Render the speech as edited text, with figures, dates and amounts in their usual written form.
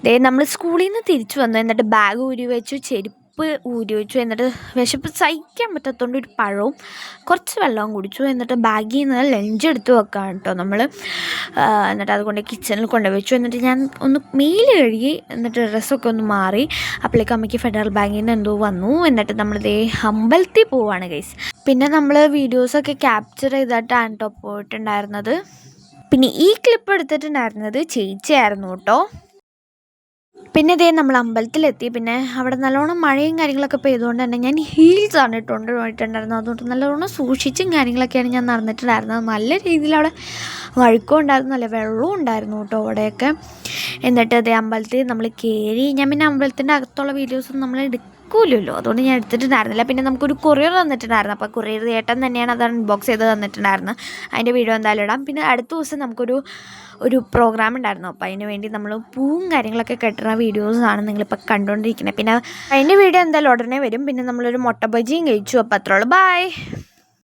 ദേ നമ്മൾ സ്കൂളിൽ നിന്ന് തിരിച്ചു വന്നു. എന്നിട്ട് ബാഗ് ഊരി വെച്ചു, ചെരുപ്പ് ഊരി വെച്ചു. എന്നിട്ട് വിശപ്പ് സഹിക്കാൻ പറ്റാത്തതുകൊണ്ട് ഒരു പഴവും കുറച്ച് വെള്ളവും കുടിച്ചു. എന്നിട്ട് ബാഗിൽ നിന്ന് ലഞ്ച് എടുത്ത് വെക്കാം കേട്ടോ നമ്മൾ. എന്നിട്ട് അതുകൊണ്ട് കിച്ചണിൽ കൊണ്ടുവച്ചു. എന്നിട്ട് ഞാൻ ഒന്ന് മേല് കഴുകി എന്നിട്ട് ഡ്രസ്സൊക്കെ ഒന്ന് മാറി. അപ്പോഴേക്കും അമ്മയ്ക്ക് ഫെഡറൽ ബാങ്കിൽ നിന്ന് എന്തോ വന്നു. എന്നിട്ട് നമ്മളിതേ അമ്പലത്തിൽ പോവുകയാണ് ഗൈസ്. പിന്നെ നമ്മൾ വീഡിയോസൊക്കെ ക്യാപ്ചർ ചെയ്തിട്ടാണ് കേട്ടോ പോയിട്ടുണ്ടായിരുന്നത്. പിന്നെ ഈ ക്ലിപ്പ് എടുത്തിട്ടുണ്ടായിരുന്നത് ചേച്ചിയായിരുന്നു കേട്ടോ. പിന്നെ ഇതേ നമ്മൾ അമ്പലത്തിലെത്തി. പിന്നെ അവിടെ നല്ലോണം മഴയും കാര്യങ്ങളൊക്കെ പെയ്തുകൊണ്ട് തന്നെ ഞാൻ ഹീൽസാണ് ഇട്ടുകൊണ്ട് പോയിട്ടുണ്ടായിരുന്നത്. അതുകൊണ്ട് നല്ലോണം സൂക്ഷിച്ചും കാര്യങ്ങളൊക്കെയാണ് ഞാൻ നടന്നിട്ടുണ്ടായിരുന്നത്. നല്ല രീതിയിൽ അവിടെ വഴുക്കും ഉണ്ടായിരുന്നു, നല്ല വെള്ളവും ഉണ്ടായിരുന്നു കേട്ടോ അവിടെയൊക്കെ. എന്നിട്ട് അതേ അമ്പലത്തിൽ നമ്മൾ കയറി. ഞാൻ പിന്നെ അമ്പലത്തിൻ്റെ അകത്തുള്ള വീഡിയോസൊന്നും നമ്മൾ എടുക്കൂലല്ലോ, അതുകൊണ്ട് ഞാൻ എടുത്തിട്ടുണ്ടായിരുന്നില്ല. പിന്നെ നമുക്കൊരു കൊറിയർ തന്നിട്ടുണ്ടായിരുന്നു. അപ്പോൾ കൊറിയർ ഏട്ടൻ തന്നെയാണ് അത് അൺബോക്സ് ചെയ്ത് തന്നിട്ടുണ്ടായിരുന്നത്. അതിൻ്റെ വീഡിയോ എന്തായാലും ഇടാം. പിന്നെ അടുത്ത ദിവസം നമുക്കൊരു പ്രോഗ്രാം ഉണ്ടായിരുന്നു. അപ്പോൾ അതിന് വേണ്ടി നമ്മൾ പൂവും കാര്യങ്ങളൊക്കെ കെട്ടുന്ന വീഡിയോസാണ് നിങ്ങളിപ്പോൾ കണ്ടുകൊണ്ടിരിക്കുന്നത്. പിന്നെ അതിൻ്റെ വീഡിയോ എന്തായാലും ഉടനെ വരും. പിന്നെ നമ്മളൊരു മുട്ട ബജിയും കഴിച്ചു. അപ്പോൾ അത്രയുള്ളൂ. ബൈ.